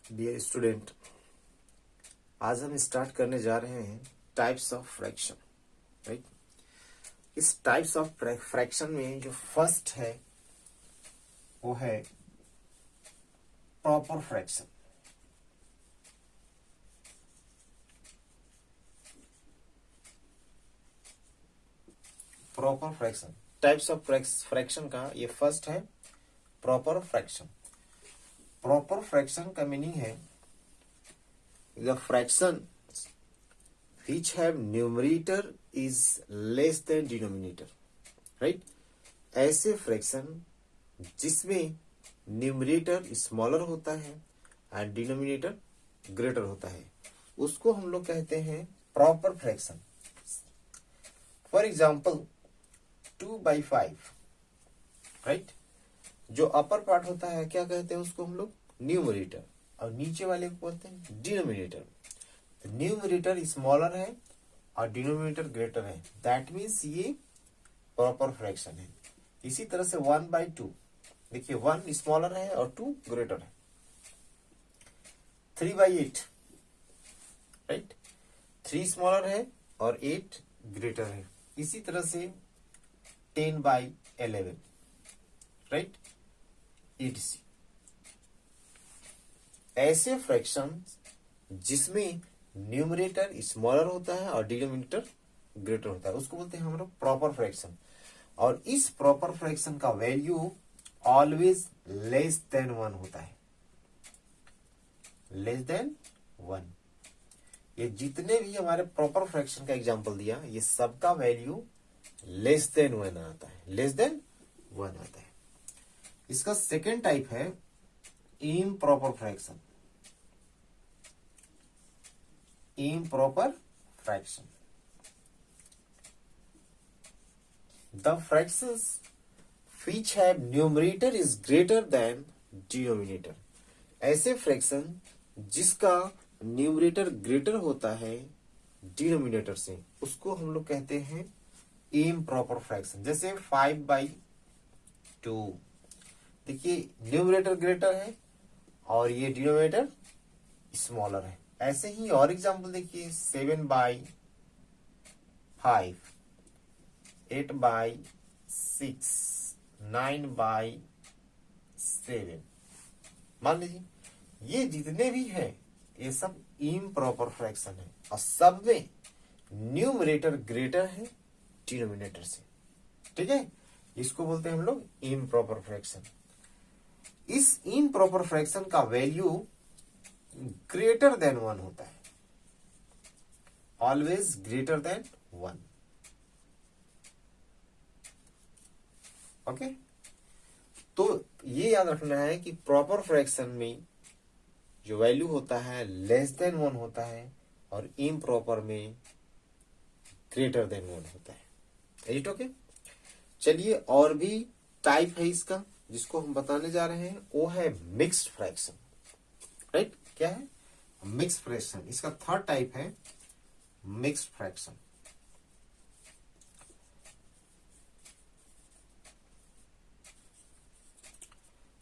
Dear student, आज हम start करने जा रहे हैं टाइप्स ऑफ फ्रैक्शन। राइट, इस टाइप्स ऑफ फ्रैक्शन में जो फर्स्ट है वो है proper fraction. Proper fraction, types of fraction का ये फर्स्ट है प्रॉपर फ्रैक्शन। प्रॉपर फ्रैक्शन का मीनिंग है the fraction which have numerator is less than denominator। Right, ऐसे फ्रैक्शन जिसमें न्यूमरेटर स्मॉलर होता है एंड डिनोमिनेटर ग्रेटर होता है उसको हम लोग कहते हैं proper fraction. For example 2/5, right, जो अपर पार्ट होता है क्या कहते हैं उसको हम लोग न्यूमरेटर, और नीचे वाले को बोलते हैं डिनोमिनेटर। न्यूमरेटर स्मॉलर है और डिनोमिनेटर ग्रेटर है, दैट मीन्स ये प्रॉपर फ्रैक्शन है। इसी तरह से 1/2, देखिए 1 स्मॉलर है और 2 ग्रेटर है। 3/8, राइट, 3 स्मॉलर है और 8 ग्रेटर है। इसी तरह से 10/11, राइट, etc। ऐसे फ्रैक्शन जिसमें न्यूमरेटर स्मॉलर होता है और डिनोमिनेटर ग्रेटर होता है उसको बोलते हैं हम लोग प्रॉपर फ्रैक्शन। और इस प्रॉपर फ्रैक्शन का वैल्यू ऑलवेज लेस देन 1 होता है, लेस देन 1। ये जितने भी हमारे प्रॉपर फ्रैक्शन का एग्जांपल दिया ये सबका वैल्यू लेस देन 1 आता है, लेस देन 1 आता है। इसका सेकेंड टाइप है improper fraction. improper fraction, the fractions which have numerator is greater than denominator। ऐसे फ्रैक्शन जिसका न्यूमरेटर ग्रेटर होता है डिनोमिनेटर से उसको हम लोग कहते हैं इम्प्रॉपर फ्रैक्शन। जैसे 5/2, देखिए न्यूमरेटर ग्रेटर है और ये डिनोमिनेटर स्मॉलर है। ऐसे ही और एग्जांपल देखिए 7/5, 8/6, 9/7। मान लीजिए ये जितने भी हैं ये सब इम्प्रॉपर फ्रैक्शन है और सब में न्यूमरेटर ग्रेटर है डिनोमिनेटर से। ठीक है, इसको बोलते हैं हम लोग इम्प्रॉपर फ्रैक्शन। इस इम्प्रॉपर फ्रैक्शन का वैल्यू ग्रेटर देन 1 होता है, ऑलवेज ग्रेटर देन 1। ओके, तो ये याद रखना है कि प्रॉपर फ्रैक्शन में जो वैल्यू होता है लेस देन 1 होता है और इम्प्रॉपर में ग्रेटर देन 1 होता है। Right, okay. चलिए, और भी टाइप है इसका जिसको हम बताने जा रहे हैं, वो है मिक्स्ड फ्रैक्शन। राइट, क्या है? Mixed fraction. इसका थर्ड टाइप है mixed fraction.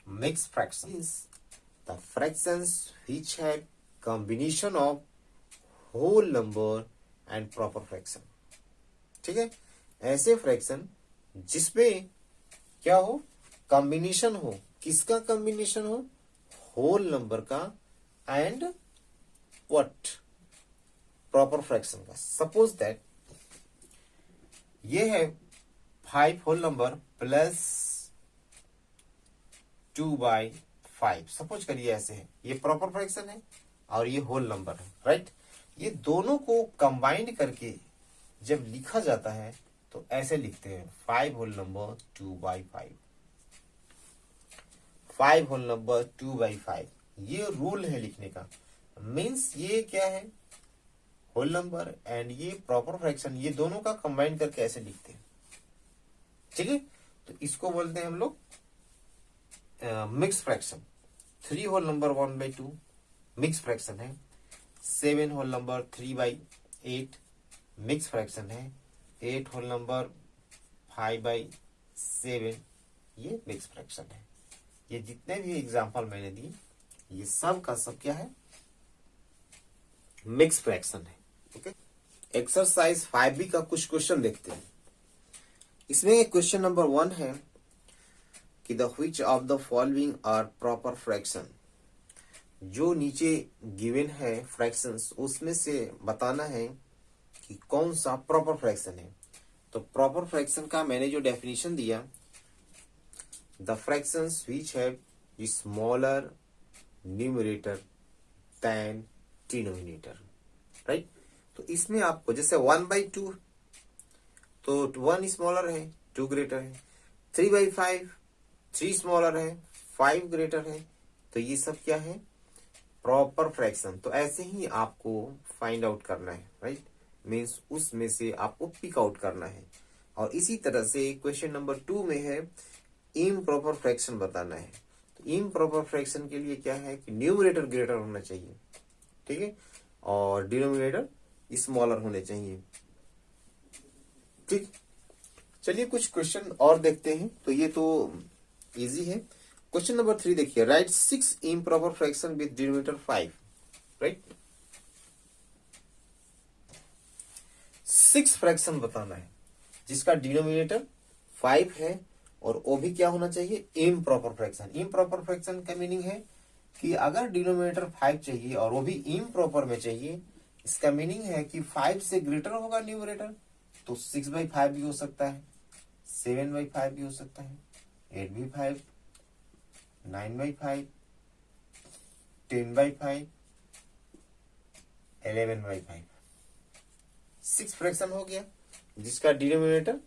Mixed fraction is the fractions which have combination of whole number and proper fraction. ठीक है, ऐसे फ्रैक्शन जिसमें क्या हो, कॉम्बिनेशन हो। किसका कॉम्बिनेशन हो? होल नंबर का एंड व्हाट, प्रॉपर फ्रैक्शन का। सपोज दैट ये है 5 होल नंबर प्लस 2/5। सपोज करिए ऐसे है, ये प्रॉपर फ्रैक्शन है और ये होल नंबर है। राइट, ये दोनों को कंबाइंड करके जब लिखा जाता है तो ऐसे लिखते हैं 5 होल नंबर 2/5, 5 होल नंबर 2/5। ये रूल है लिखने का। मीन्स ये क्या है, होल नंबर एंड ये प्रॉपर फ्रैक्शन, ये दोनों का कंबाइन करके ऐसे लिखते हैं। ठीक है, तो इसको बोलते हैं हम लोग mix fraction. 3 whole number 1/2 mix fraction है। 7 होल नंबर 3/8 मिक्स फ्रैक्शन है। 8 होल नंबर 5/7 ये मिक्स फ्रैक्शन है। ये जितने भी एग्जाम्पल मैंने दी ये सब का सब क्या है, मिक्स फ्रैक्शन है। ओके, एक्सरसाइज 5B का कुछ क्वेश्चन देखते हैं। इसमें क्वेश्चन नंबर 1 है कि the which of the following are proper fraction. जो नीचे गिवन है फ्रैक्शंस, उसमें से बताना है कि कौन सा प्रॉपर फ्रैक्शन है। तो प्रॉपर फ्रैक्शन का मैंने जो डेफिनेशन दिया, the fractions which have smaller numerator than denominator, right. तो इसमें आपको जैसे 1/2, तो 1 स्मॉलर है, 2 ग्रेटर है। 3/5, 3 स्मॉलर है, 5 ग्रेटर है। तो ये सब क्या है, प्रॉपर फ्रैक्शन। तो ऐसे ही आपको फाइंड आउट करना है, राइट। मीन्स उसमें से आपको पिक आउट करना है। और इसी तरह से क्वेश्चन नंबर 2 में है इम्प्रॉपर फ्रैक्शन बताना है। तो इम्प्रॉपर फ्रैक्शन के लिए क्या है कि न्यूमरेटर ग्रेटर होना चाहिए, ठीक है, और डिनोमिनेटर स्मॉलर होने चाहिए, ठीक। चलिए कुछ क्वेश्चन और देखते हैं। तो ये तो इजी है। क्वेश्चन नंबर 3 देखिए, right 6 improper fraction with denominator 5, right. 6 fraction बताना है जिसका डिनोमिनेटर 5 है और वो भी क्या होना चाहिए, इम्प्रॉपर फ्रैक्शन। इम्प्रॉपर फ्रैक्शन का मीनिंग है कि अगर डिनोमिनेटर 5 चाहिए और वो भी इम्प्रॉपर में चाहिए, इसका मीनिंग है कि 5 से ग्रेटर होगा न्यूमरेटर। तो 6/5 भी हो सकता है, 7/5 भी हो सकता है, 8/5, 9/5, 10/5, 11/5। 6 फ्रैक्शन हो गया जिसका डिनोमिनेटर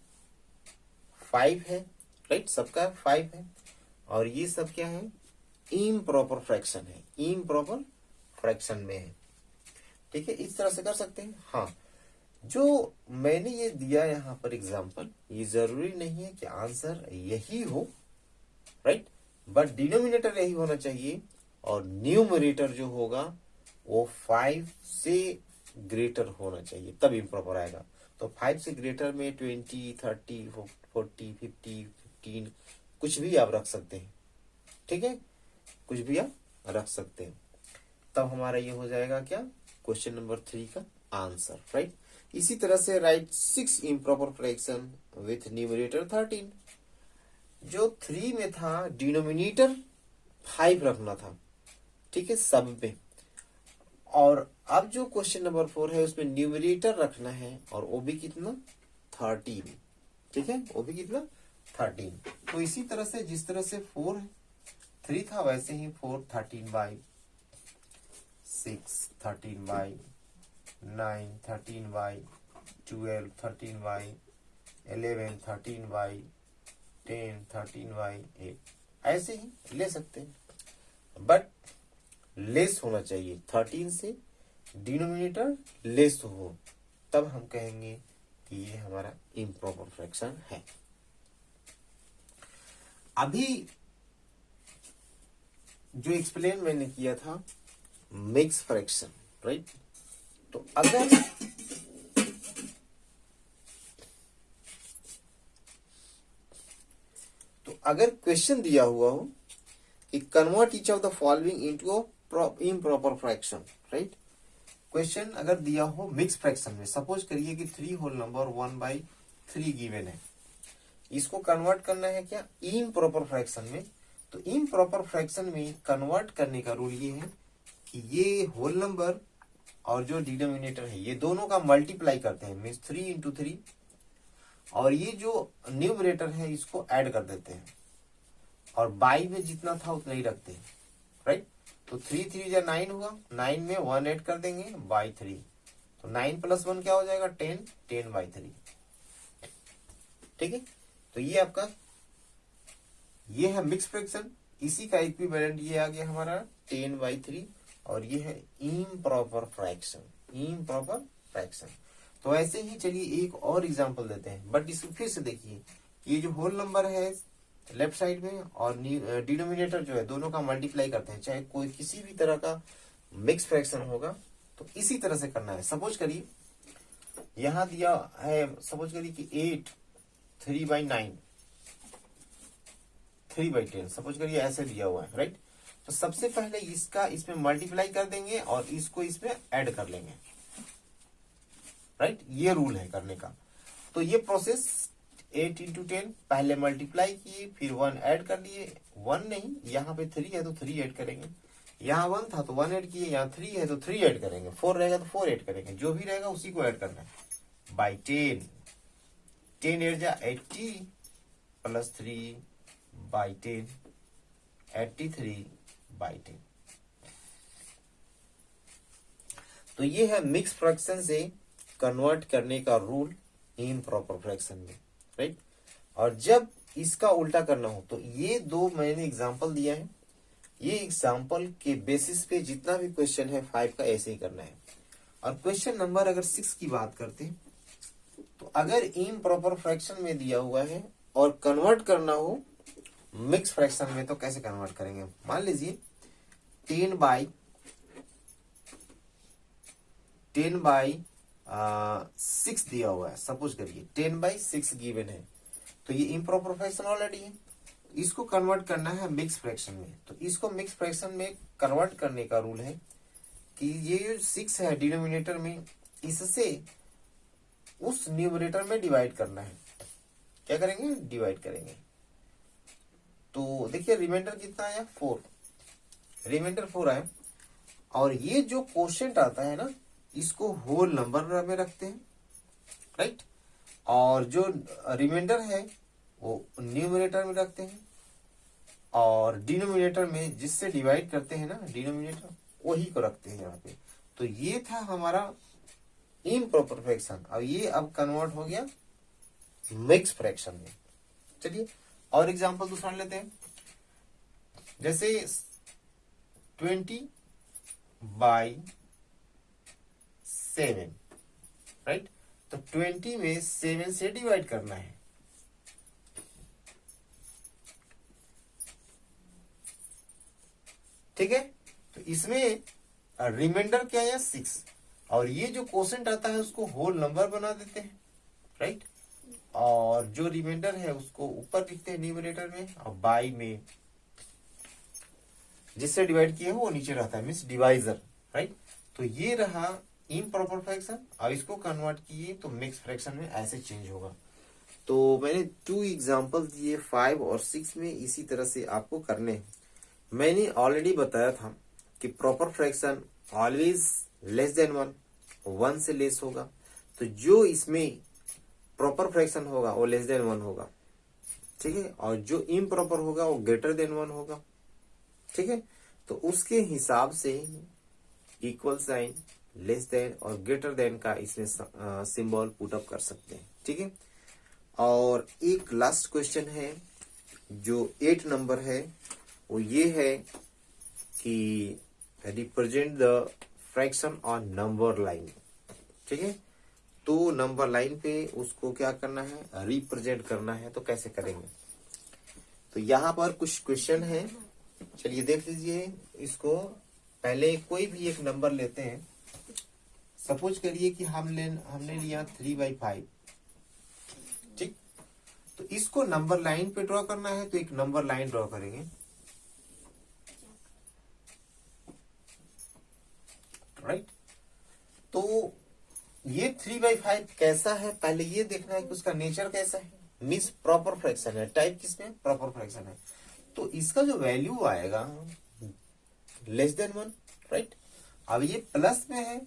5 है, राइट, सबका 5 है। और ये सब क्या है, इम्प्रॉपर फ्रैक्शन है, इम्प्रॉपर फ्रैक्शन में है, ठीक है। इस तरह से कर सकते हैं। हाँ, जो मैंने ये दिया यहाँ पर एग्जांपल, ये जरूरी नहीं है कि आंसर यही हो, राइट, बट डिनोमिनेटर यही होना चाहिए और न्यूमरेटर जो होगा वो 5 से ग्रेटर होना चाहिए, तब इम्प्रॉपर आएगा। तो 5 से ग्रेटर में 20, 30, 40, 50, 15 कुछ भी आप रख सकते हैं, ठीक है, कुछ भी आप रख सकते हैं। तब हमारा ये हो जाएगा क्या, क्वेश्चन नंबर 3 का आंसर, राइट। इसी तरह से right 6 improper fraction with numerator 13। जो 3 में था डिनोमिनेटर 5 रखना था, ठीक है, सब में। और अब जो क्वेश्चन नंबर 4 है उसमें न्यूमरेटर रखना है और वो भी कितना, 13, ठीक है, वो भी कितना, 13। तो इसी तरह से जिस तरह से 3 था वैसे ही 4 13/6, 13/9, 13/12, 13/11, 13/10, 13/8, ऐसे ही ले सकते हैं, बट लेस होना चाहिए, 13 से डिनोमिनेटर लेस हो, तब हम कहेंगे कि ये हमारा इम्प्रॉपर फ्रैक्शन है। अभी जो एक्सप्लेन मैंने किया था मिक्स फ्रैक्शन, राइट। तो अगर क्वेश्चन दिया हुआ हो कि convert each of the following into a improper fraction, right. Question अगर दिया हो मिक्स फ्रैक्शन में, सपोज करिए कि 3 होल नंबर 1/3 गिवन है, इसको कन्वर्ट करना है क्या, इम्प्रॉपर फ्रैक्शन में। तो इम्प्रॉपर फ्रैक्शन में कन्वर्ट करने का रूल ये है कि ये होल नंबर और जो डिनोमिनेटर है ये दोनों का मल्टीप्लाई करते हैं, मीन्स 3 × 3, और ये जो न्यूमरेटर है इसको ऐड कर देते हैं और बाई में जितना था उतना ही रखते हैं, राइट। तो 3 3 या 9 हुआ, 9 में 1 ऐड कर देंगे बाई 3, तो 9 + 1 क्या हो जाएगा, 10, 10/3, ठीक है। तो ये आपका ये है मिक्स फ्रैक्शन, इसी का इक्विवेलेंट ये आ गया हमारा 10/3, और ये है इम्प्रॉपर फ्रैक्शन, इम्प्रॉपर फ्रैक्शन। तो ऐसे ही चलिए एक और एग्जांपल देते हैं, बट इसको फिर से देखिए, ये जो होल नंबर है लेफ्ट साइड में और डिनोमिनेटर जो है दोनों का मल्टीप्लाई करते हैं, चाहे कोई किसी भी तरह का मिक्स फ्रैक्शन होगा तो इसी तरह से करना है। सपोज करिए यहां दिया है, सपोज करिए कि 8 3/9, 3/10, सपोज करिए ऐसे दिया हुआ है, राइट। तो सबसे पहले इसका इसमें मल्टीप्लाई कर देंगे और इसको इसमें ऐड कर लेंगे, राइट। ये रूल है करने का। तो ये प्रोसेस 8 इंटू 10, पहले मल्टीप्लाई किए फिर 1 ऐड कर लिए, 1 नहीं, यहाँ पे 3 है तो 3 ऐड करेंगे, यहाँ 1 था तो 1 ऐड किए, यहाँ 3 है तो 3 ऐड करेंगे, 4 रहेगा तो 4 ऐड करेंगे, जो भी रहेगा उसी को ऐड करना है बाई 10। 10 ऐड जा 80 प्लस 3 बाई 10, 83 बाई 10। तो ये है मिक्स फ्रैक्शन से कन्वर्ट करने का रूल इन प्रॉपर फ्रैक्शन में, राइट। और जब इसका उल्टा करना हो तो ये दो मैंने एग्जांपल दिया है, ये एग्जांपल के बेसिस पे जितना भी क्वेश्चन है 5 का ऐसे ही करना है। और क्वेश्चन नंबर अगर 6 की बात करते हैं तो अगर इन प्रॉपर फ्रैक्शन में दिया हुआ है और कन्वर्ट करना हो मिक्स फ्रैक्शन में तो कैसे कन्वर्ट करेंगे। मान लीजिए 10 बाई 6 दिया हुआ है, सपोज करिए 10 बाई 6 गिवन है, तो ये इम्प्रॉपर फ्रैक्शन ऑलरेडी है, इसको कन्वर्ट करना है मिक्स फ्रैक्शन में। तो इसको मिक्स फ्रैक्शन में कन्वर्ट करने का रूल है कि ये जो 6 है डिनोमिनेटर में, इससे उस न्यूमरेटर में डिवाइड करना है। क्या करेंगे, डिवाइड करेंगे। तो देखिए रिमाइंडर कितना आया, 4, रिमाइंडर 4 आया। और ये जो क्वोशिएंट आता है ना, इसको होल नंबर में रखते हैं, राइट। और जो रिमाइंडर है वो न्यूमरेटर में रखते हैं, और डिनोमिनेटर में जिससे डिवाइड करते हैं ना डिनोमिनेटर, वही को रखते हैं यहाँ पे। तो ये था हमारा इम्प्रॉपर फ्रैक्शन। अब ये अब कन्वर्ट हो गया मिक्स फ्रैक्शन में। चलिए और एग्जांपल दूसरा लेते हैं, जैसे 20 बाई 7, राइट। तो 20 में 7 से डिवाइड करना है, ठीक है। तो इसमें रिमाइंडर क्या है, 6, और ये जो क्वोशिएंट आता है उसको होल नंबर बना देते हैं, राइट। और जो रिमाइंडर है उसको ऊपर लिखते हैं न्यूमरेटर में, और बाई में जिससे डिवाइड किए वो नीचे रहता है, मीन्स डिवाइजर, राइट। तो ये रहा इम्प्रॉपर फ्रैक्शन, और इसको कन्वर्ट किए तो मिक्स फ्रैक्शन में ऐसे चेंज होगा। तो मैंने 2 एग्जांपल दिए 5 और 6 में, इसी तरह से आपको करने हैं। मैंने ऑलरेडी बताया था कि proper fraction always less than 1 से लेस होगा। तो जो इसमें प्रॉपर फ्रैक्शन होगा वो लेस देन 1 होगा, ठीक है। और जो इम्प्रॉपर होगा वो ग्रेटर देन 1 होगा, ठीक है। तो उसके हिसाब से इक्वल साइन, लेस देन और ग्रेटर देन का इसमें सिंबल पुट अप कर सकते हैं, ठीक है। और एक लास्ट क्वेश्चन है जो 8 नंबर है, वो ये है कि represent the fraction on number line, ठीक है। तो नंबर लाइन पे उसको क्या करना है, रिप्रेजेंट करना है। तो कैसे करेंगे, तो यहाँ पर कुछ क्वेश्चन है, चलिए देख लीजिए इसको। पहले कोई भी एक नंबर लेते हैं, सपोज करिए कि हमने लिया 3/5, ठीक। तो इसको नंबर लाइन पे ड्रॉ करना है, तो एक नंबर लाइन ड्रॉ करेंगे, राइट। तो ये 3/5 कैसा है, पहले ये देखना है कि उसका नेचर कैसा है, मीन्स प्रॉपर फ्रैक्शन है, टाइप किसमें, प्रॉपर फ्रैक्शन है। तो इसका जो वैल्यू आएगा लेस देन 1, राइट। अब ये प्लस में है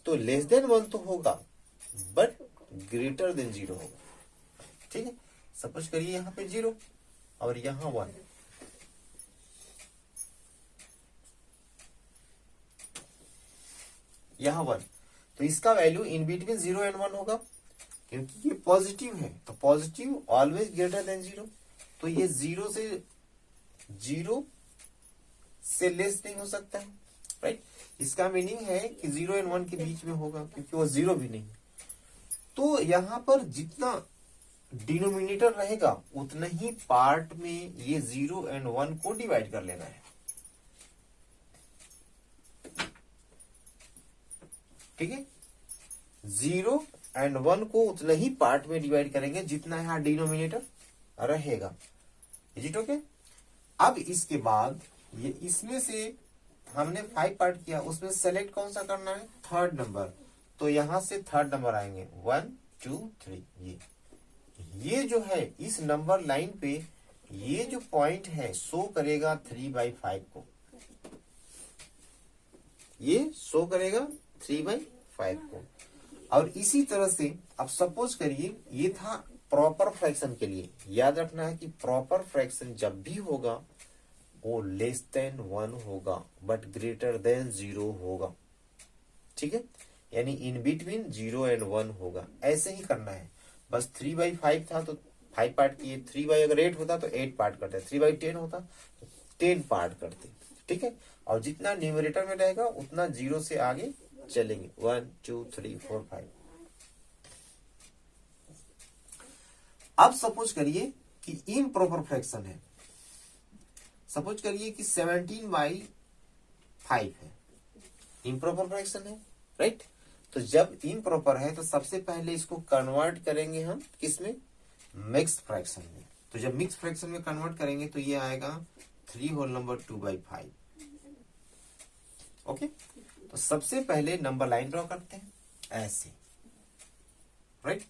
तो लेस देन 1 तो होगा, बट ग्रेटर देन 0 होगा, ठीक है। सपोज करिए यहाँ पे 0 और यहाँ 1, यहाँ 1, तो इसका वैल्यू इन बिटवीन 0 एंड 1 होगा, क्योंकि ये पॉजिटिव है। तो पॉजिटिव ऑलवेज ग्रेटर देन 0, तो ये 0 से लेस नहीं हो सकता है, राइट। इसका मीनिंग है कि 0 एंड 1 के बीच में होगा, क्योंकि वो 0 भी नहीं है। तो यहाँ पर जितना डिनोमिनेटर रहेगा उतना ही पार्ट में ये 0 एंड 1 को डिवाइड कर लेना है, ठीक है। 0 एंड 1 को उतना ही पार्ट में डिवाइड करेंगे जितना यहाँ डिनोमिनेटर रहेगा। Is it okay. अब इसके बाद ये इसमें से हमने 5 पार्ट किया, उसमें सेलेक्ट कौन सा करना है, थर्ड नंबर। तो यहां से थर्ड नंबर आएंगे 1 2 3। ये जो है इस नंबर लाइन पे ये जो पॉइंट है शो करेगा 3/5 को, ये शो करेगा 3/5 को। और इसी तरह से अब सपोज करिए ये था प्रॉपर फ्रैक्शन के लिए। याद रखना है कि प्रॉपर फ्रैक्शन जब भी होगा वो लेस देन 1 होगा बट ग्रेटर देन 0 होगा। ठीक है, यानी इन बिटवीन 0 एंड 1 होगा। ऐसे ही करना है। बस 3/5 था तो 5 पार्ट किए, 3 अगर 8 होता तो 8 पार्ट करते, 3/10 होता तो 10 पार्ट करते। ठीक है, और जितना न्यूमरेटर में रहेगा उतना 0 से आगे चलेंगे, 1 2 3 4 5। अब सपोज करिए कि इम्प्रॉपर फ्रैक्शन है, सपोज करिए कि 17/5 है, इम्प्रॉपर फ्रैक्शन है, राइट। तो जब इम्प्रॉपर है तो सबसे पहले इसको कन्वर्ट करेंगे हम किसमें, मिक्स फ्रैक्शन में। तो जब मिक्स फ्रैक्शन में कन्वर्ट करेंगे तो ये आएगा 3/2/5। ओके, तो सबसे पहले नंबर लाइन ड्रॉ करते हैं ऐसे, राइट।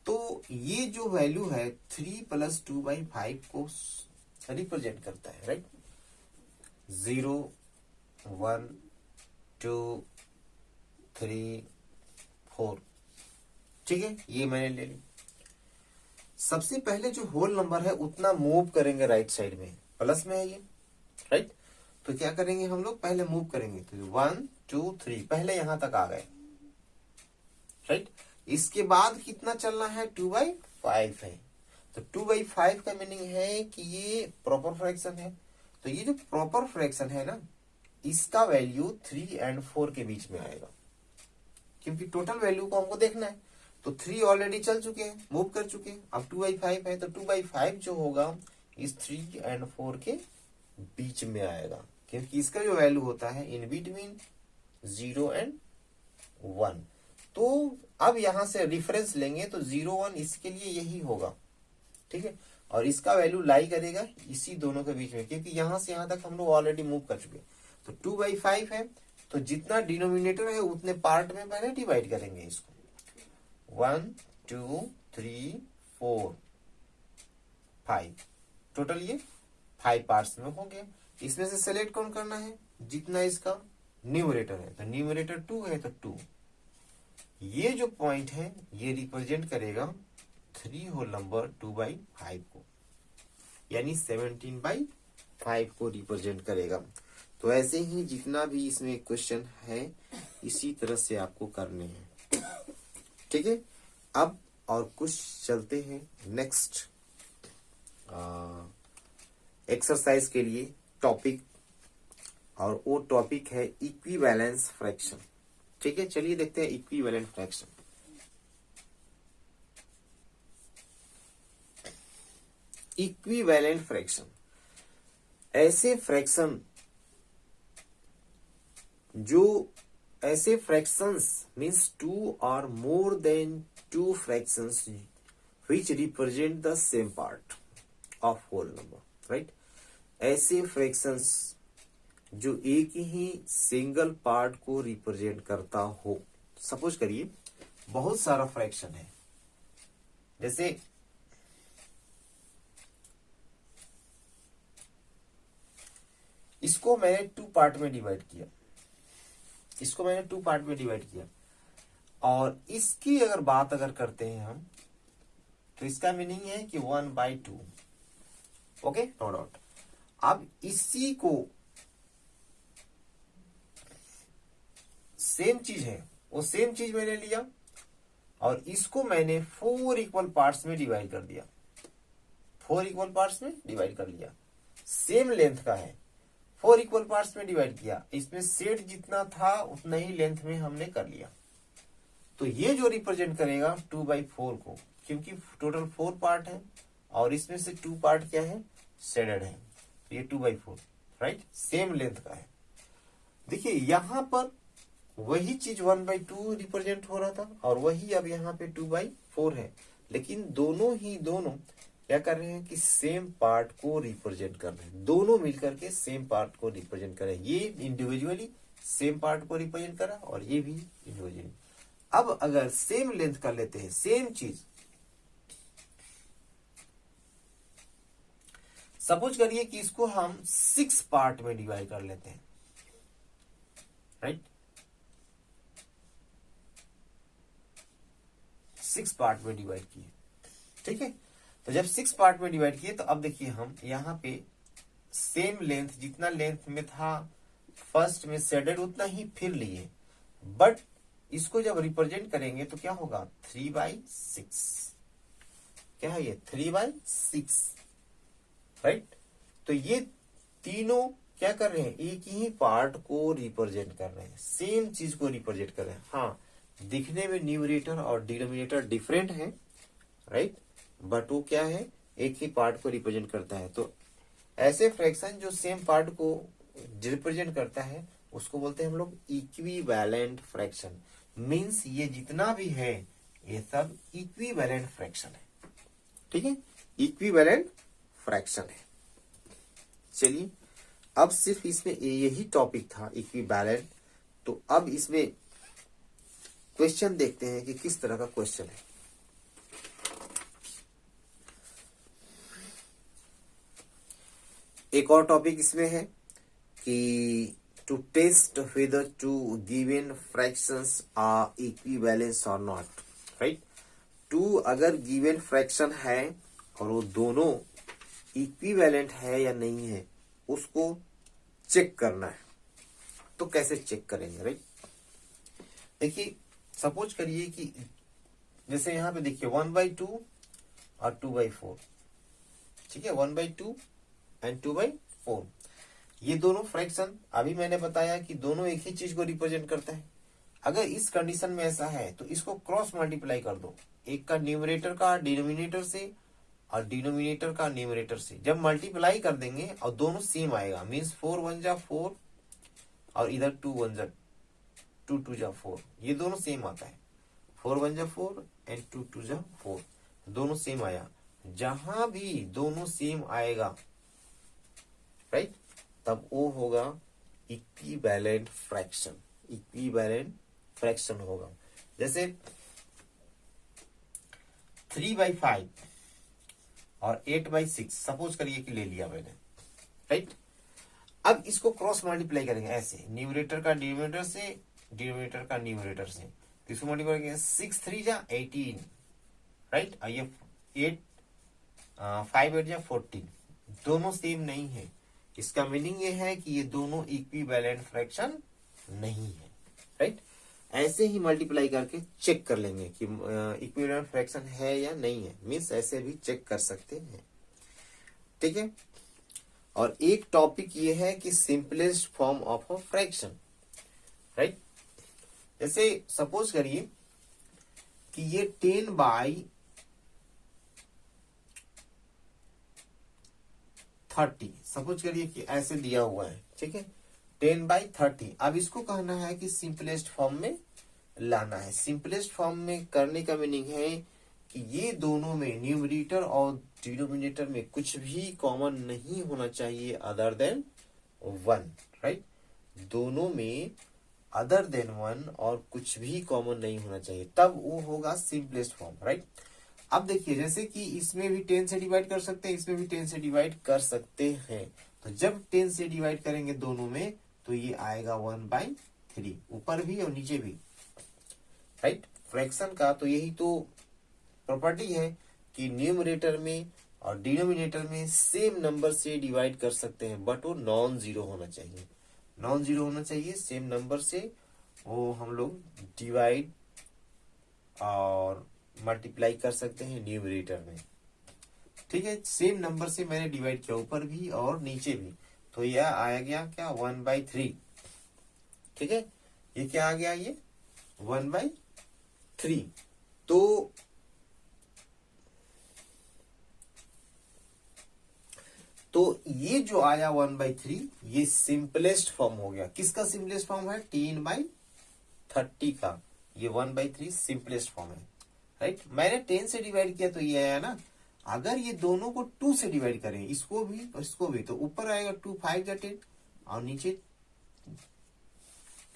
तो ये जो वैल्यू है 3 + 2/5 को रिप्रेजेंट करता है, राइट। 0 1 2 3 4। ठीक है, ये मैंने ले ली। सबसे पहले जो होल नंबर है उतना मूव करेंगे राइट साइड में, प्लस में है ये, राइट। तो क्या करेंगे हम लोग, पहले मूव करेंगे तो 1 2 3 पहले यहां तक आ गए, राइट। इसके बाद कितना चलना है, 2/5 है। तो 2/5 का मीनिंग है कि ये प्रॉपर फ्रैक्शन है। तो ये जो प्रॉपर फ्रैक्शन है ना, इसका वैल्यू 3 और 4 के बीच में आएगा, क्योंकि टोटल वैल्यू को हमको देखना है। तो 3 ऑलरेडी चल चुके हैं, मूव कर चुके हैं, अब 2/5 है। तो 2/5 जो होगा इस 3 और 4 के बीच में आएगा, क्योंकि इसका जो वैल्यू होता है इन बिटवीन 0 और 1। तो अब यहां से रेफरेंस लेंगे तो 0 1 इसके लिए यही होगा, ठीक है। और इसका वैल्यू लाई करेगा इसी दोनों के बीच में, क्योंकि यहां से यहां तक हम लोग ऑलरेडी मूव कर चुके। तो 2/5 है, तो जितना डिनोमिनेटर है उतने पार्ट में पहले डिवाइड करेंगे इसको, 1 2 3 4 5, टोटल ये 5 पार्ट्स में हो गया। इसमें से सेलेक्ट कौन करना है, जितना इसका न्यूमरेटर है। तो न्यूमरेटर 2 है तो 2। ये जो पॉइंट है ये रिप्रेजेंट करेगा 3 होल नंबर 2/5 को, यानी 17/5 को रिप्रेजेंट करेगा। तो ऐसे ही जितना भी इसमें क्वेश्चन है इसी तरह से आपको करने हैं, ठीक है। अब और कुछ चलते हैं नेक्स्ट एक्सरसाइज के लिए टॉपिक, और वो टॉपिक है इक्विवेलेंस फ्रैक्शन। ठीक है, चलिए देखते हैं इक्विवेलेंट फ्रैक्शन। इक्विवेलेंट फ्रैक्शन ऐसे फ्रैक्शन जो ऐसे fractions means 2 or more than 2 fractions which represent the same part of whole number, right। ऐसे फ्रैक्शंस जो एक ही सिंगल पार्ट को रिप्रेजेंट करता हो। सपोज करिए बहुत सारा फ्रैक्शन है, जैसे इसको मैंने 2 पार्ट में डिवाइड किया, इसको मैंने 2 पार्ट में डिवाइड किया, और इसकी अगर बात करते हैं हम तो इसका मीनिंग है कि 1/2। Okay, no doubt. अब इसी को सेम चीज है, वो सेम चीज मैंने लिया और इसको मैंने 4 इक्वल पार्ट्स में डिवाइड कर दिया, 4 इक्वल पार्ट्स में डिवाइड कर लिया। सेम लेंथ का है, 4 इक्वल पार्ट्स में डिवाइड किया, इसमें सेट जितना था उतना ही लेंथ में हमने कर लिया। तो ये जो रिप्रेजेंट करेगा 2/4 को, क्योंकि टोटल 4 पार्ट है और इसमें से 2 पार्ट क्या है, शेडेड है। तो ये 2/4, राइट, सेम लेंथ का है। देखिए यहां पर वही चीज 1/2 रिप्रेजेंट हो रहा था और वही अब यहाँ पे 2/4 है, लेकिन दोनों क्या कर रहे हैं कि सेम पार्ट को रिप्रेजेंट कर रहे हैं, दोनों मिलकर के सेम पार्ट को रिप्रेजेंट कर रहे हैं। ये इंडिविजुअली सेम पार्ट को रिप्रेजेंट करा और ये भी इंडिविजुअली। अब अगर सेम लेंथ कर लेते हैं, सेम चीज, सपोज करिए कि इसको हम 6 पार्ट में डिवाइड कर लेते हैं, राइट, 6 पार्ट में डिवाइड किए, ठीक है। तो जब 6 पार्ट में डिवाइड किए तो अब देखिए हम यहाँ पे सेम लेंथ, जितना लेंथ में था फर्स्ट में शेडेड उतना ही फिर लिए, बट इसको जब रिप्रेजेंट करेंगे तो क्या होगा 3/6, क्या है ये 3/6, राइट। तो ये तीनों क्या कर रहे हैं, एक ही पार्ट को रिप्रेजेंट कर रहे हैं, सेम चीज को रिप्रेजेंट कर रहे हैं। हाँ, दिखने में न्यूमरेटर और डिनोमिनेटर डिफरेंट है, राइट, बट वो क्या है, एक ही पार्ट को रिप्रेजेंट करता है। तो ऐसे फ्रैक्शन जो सेम पार्ट को रिप्रेजेंट करता है उसको बोलते हैं हम लोग इक्विवेलेंट फ्रैक्शन। मींस ये जितना भी है ये सब इक्विवेलेंट फ्रैक्शन है, ठीक है, इक्विवेलेंट फ्रैक्शन है। चलिए, अब सिर्फ इसमें यही टॉपिक था इक्विवेलेंट। तो अब इसमें क्वेश्चन देखते हैं कि किस तरह का क्वेश्चन है। एक और टॉपिक इसमें है कि to test whether two given fractions are equivalence और नॉट, राइट। टू अगर गिवन फ्रैक्शन है और वो दोनों इक्विवेलेंट है या नहीं है उसको चेक करना है। तो कैसे चेक करेंगे, राइट। देखिए, सपोज करिए कि जैसे यहां पे देखिए 1/2 और 2/4, ठीक है, 1/2 एंड 2/4, ये दोनों फ्रैक्शन अभी मैंने बताया कि दोनों एक ही चीज को रिप्रेजेंट करता है। अगर इस कंडीशन में ऐसा है तो इसको क्रॉस मल्टीप्लाई कर दो, एक का न्यूमरेटर का डिनोमिनेटर से और डिनोमिनेटर का न्यूमरेटर से। जब मल्टीप्लाई कर देंगे और दोनों सेम आएगा, मीन्स 4 1 जा 4 और इधर 2 1 जा 2 2 जा 4, ये दोनों सेम आता है। 4 1 जा 4 एंड 2 2 जा 4, दोनों सेम आया। जहां भी दोनों सेम आएगा, राइट, तब वो होगा इक्विवेलेंट फ्रैक्शन, इक्विवेलेंट फ्रैक्शन होगा। जैसे 3/5 और 8/6 सपोज करिए कि ले लिया मैंने, राइट। अब इसको क्रॉस मल्टीप्लाई करेंगे ऐसे, न्यूमरेटर का डिनोमिनेटर से, डिनोमिनेटर का न्यूमरेटर से। तो इसको मल्टीप्लाई करेंगे 6 3 जा 18, राइट, और ये 8 5 8 जा 14, दोनों सेम नहीं है। इसका मीनिंग ये है कि ये दोनों इक्विवेलेंट फ्रैक्शन नहीं है, राइट। ऐसे ही मल्टीप्लाई करके चेक कर लेंगे कि इक्विवेलेंट फ्रैक्शन है या नहीं है, मीन्स ऐसे भी चेक कर सकते हैं, ठीक है। और एक टॉपिक ये है कि simplest form of a fraction, right. जैसे सपोज करिए कि ये 10/30 सपोज करिए कि ऐसे दिया हुआ है, ठीक है, 10/30। अब इसको कहना है कि सिंपलेस्ट फॉर्म में लाना है। सिंपलेस्ट फॉर्म में करने का मीनिंग है कि ये दोनों में न्यूमरेटर और डिनोमिनेटर में कुछ भी कॉमन नहीं होना चाहिए अदर देन 1, राइट। दोनों में अदर देन 1 और कुछ भी कॉमन नहीं होना चाहिए, तब वो होगा सिंपलेस्ट फॉर्म, राइट। अब देखिए, जैसे कि इसमें भी 10 से डिवाइड कर सकते हैं, इसमें भी 10 से डिवाइड कर सकते हैं। तो जब 10 से डिवाइड करेंगे दोनों में तो ये आएगा 1/3, ऊपर भी और नीचे भी, राइट। फ्रैक्शन का तो यही तो प्रॉपर्टी है कि न्यूमरेटर में और डिनोमिनेटर में सेम नंबर से डिवाइड कर सकते हैं, बट वो नॉन जीरो होना चाहिए, नॉन जीरो होना चाहिए। सेम नंबर से वो हम लोग डिवाइड और मल्टीप्लाई कर सकते हैं न्यूमरेटर में, ठीक है। सेम नंबर से मैंने डिवाइड किया ऊपर भी और नीचे भी, तो यह आया गया क्या 1/3, ठीक है। ये क्या आ गया, ये 1/3। तो ये जो आया 1/3 ये सिंपलेस्ट फॉर्म हो गया। किसका सिंपलेस्ट फॉर्म है, 10/30 का। ये 1/3 सिंपलेस्ट फॉर्म है, राइट। मैंने 10 से डिवाइड किया तो ये आया ना। अगर ये दोनों को 2 से डिवाइड करें, इसको भी और इसको भी, तो ऊपर आएगा 2 5 जा 10 और नीचे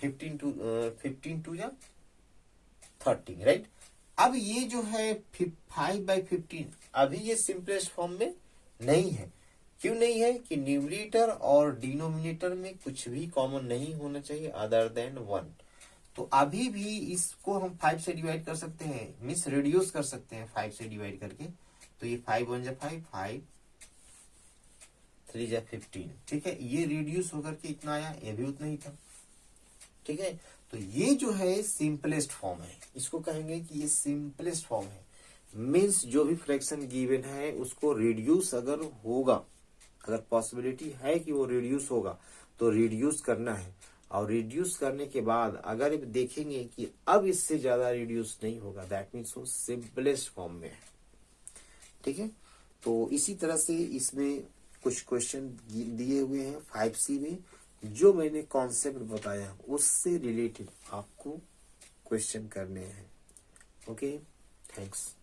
15 2 जा 13, राइट। अब ये जो है 5/15 अभी ये सिंपलेस्ट फॉर्म में नहीं है। क्यों नहीं है? कि न्यूमरेटर और डिनोमिनेटर में कुछ भी कॉमन नहीं होना चाहिए अदर देन 1। तो अभी भी इसको हम 5 से डिवाइड कर सकते हैं, मीन्स रिड्यूस कर सकते हैं 5 से डिवाइड करके। तो ये 5 1 जा 5, 5 3 जा 15, ठीक है। ये रिड्यूस होकर के इतना आया, ये भी उतना ही था, ठीक है। तो ये जो है सिंपलेस्ट फॉर्म है, इसको कहेंगे कि ये सिंपलेस्ट फॉर्म है। मीन्स जो भी फ्रैक्शन गिवन है उसको रिड्यूस अगर होगा, अगर पॉसिबिलिटी है कि वो रिड्यूस होगा तो रिड्यूस करना है, और रिड्यूस करने के बाद अगर देखेंगे कि अब इससे ज्यादा रिड्यूस नहीं होगा, दैट मीन्स वो सिंपलेस्ट फॉर्म में है, ठीक है। तो इसी तरह से इसमें कुछ क्वेश्चन दिए हुए हैं 5C में, जो मैंने कॉन्सेप्ट बताया उससे रिलेटेड आपको क्वेश्चन करने हैं। Okay, thanks.